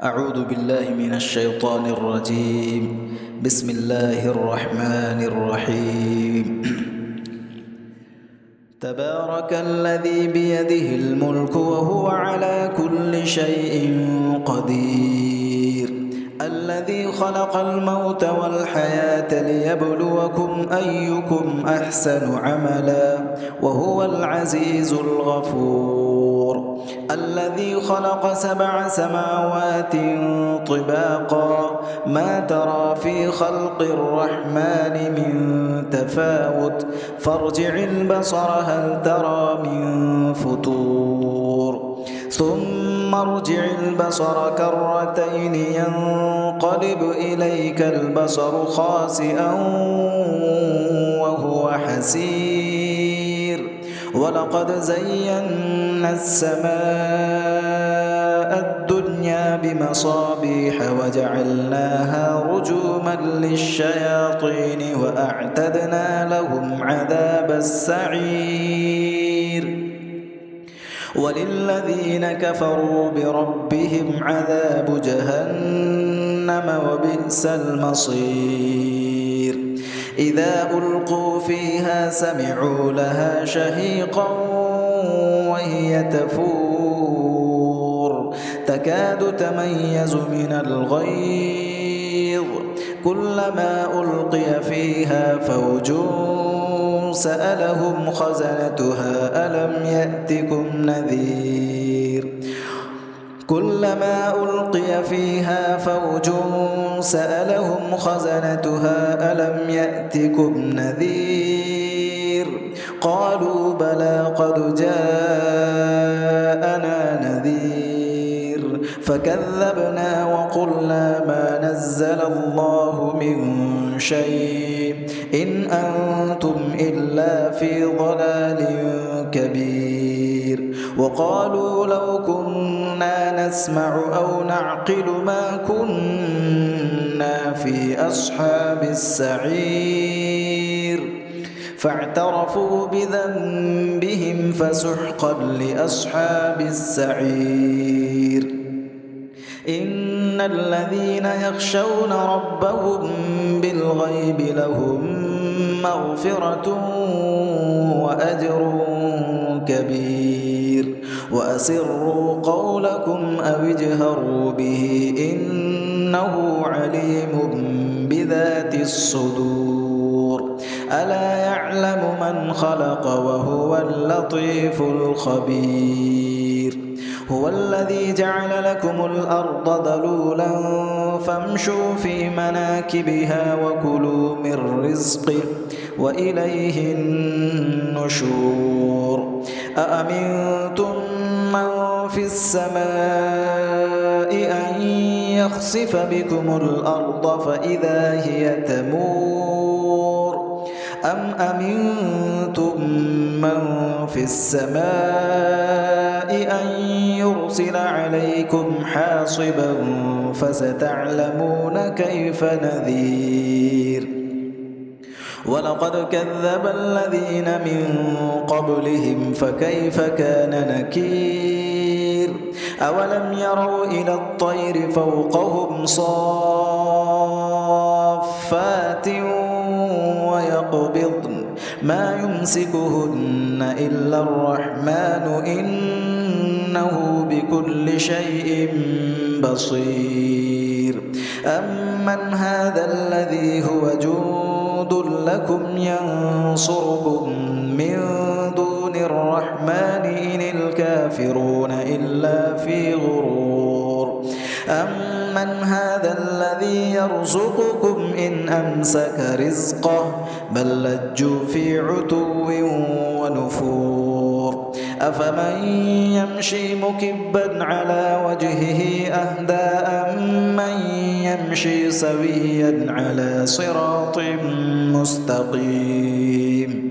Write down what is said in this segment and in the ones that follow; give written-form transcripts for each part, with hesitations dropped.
أعوذ بالله من الشيطان الرجيم. بسم الله الرحمن الرحيم. تبارك الذي بيده الملك وهو على كل شيء قدير، الذي خلق الموت والحياة ليبلوكم أيكم أحسن عملا وهو العزيز الغفور، الذي خلق 7 سماوات طباقا ما ترى في خلق الرحمن من تفاوت فارجع البصر هل ترى من فطور ثم ارجع البصر كرتين ينقلب إليك البصر خاسئا وهو حسير، ولقد زينا السماء الدنيا بمصابيح وجعلناها رجوما للشياطين وأعتدنا لهم عذاب السعير، وللذين كفروا بربهم عذاب جهنم وبئس المصير. إذا ألقوا فيها سمعوا لها شهيقا وهي تفور تكاد تميز من الغيظ، كلما ألقي فيها فوج سألهم خزنتها ألم يأتكم نذير، كلما ألقي فيها فوج سألهم خزنتها ألم يأتكم نذير، قالوا بلى قد جاءنا نذير فكذبنا وقلنا ما نزل الله من شيء إن أنتم إلا في ضلال كبير، وقالوا لو كنا نسمع أو نعقل ما كنا في أصحاب السعير، فاعترفوا بذنبهم فسحقا لأصحاب السعير. إن الذين يخشون ربهم بالغيب لهم مغفرة وأجر كبير، وأسروا قولكم أو اجهروا به إنه عليم بذات الصدور، ألا يعلم من خلق وهو اللطيف الخبير. هو الذي جعل لكم الأرض ذلولا فامشوا في مناكبها وكلوا من رزقه وإليه النشور. أأمنتم من في السماء أن يخسف بكم الأرض فإذا هي تمور، أم أمنتم من في السماء أن يرسل عليكم حاصبا فستعلمون كيف نذير. ولقد كذب الذين من قبلهم فكيف كان نكير. أولم يروا إلى الطير فوقهم صافات ويقبضن ما يمسكهن إلا الرحمن إنه بكل شيء بصير. أمن هذا الذي هو جند لكم ينصركم من دون الرحمن إن الكافرون إلا في غرور. أمن هذا الذي يرزقكم إن أمسك رزقه بل لجوا في عتو ونفور. أفمن يمشي مكبا على وجهه أهدى أمن يمشي سويا على صراط مستقيم.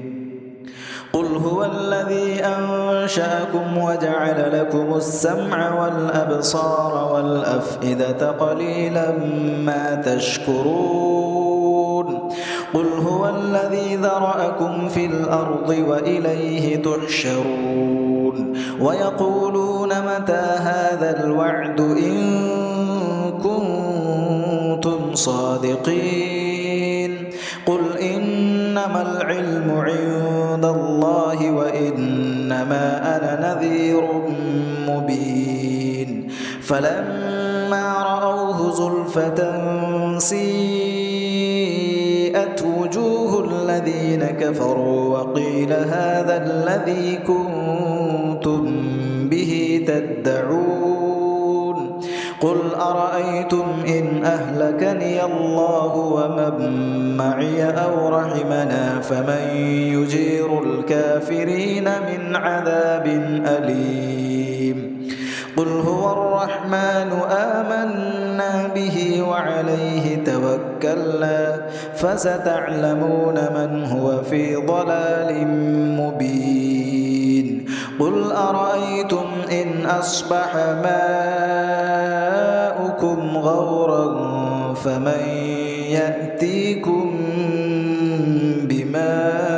قل هو الذي أنشأكم وجعل لكم السمع والأبصار والأفئدة قليلا ما تشكرون. قل هو الذي ذرأكم في الأرض وإليه تحشرون. ويقولون متى هذا الوعد إن صادقين قل إنما العلم عند الله وإنما أنا نذير مبين فلما رأوه زلفة سيئت وجوه الذين كفروا وقيل هذا الذي كنتم به تدعون قل أرأيتم إن أهلكني الله ومن معي أو رحمنا فمن يجير الكافرين من عذاب أليم قل هو الرحمن آمنا به وعليه توكلنا فستعلمون من هو في ضلال مبين قل أرأيتم إن أصبح ماؤكم غورا فمن يأتيكم بماء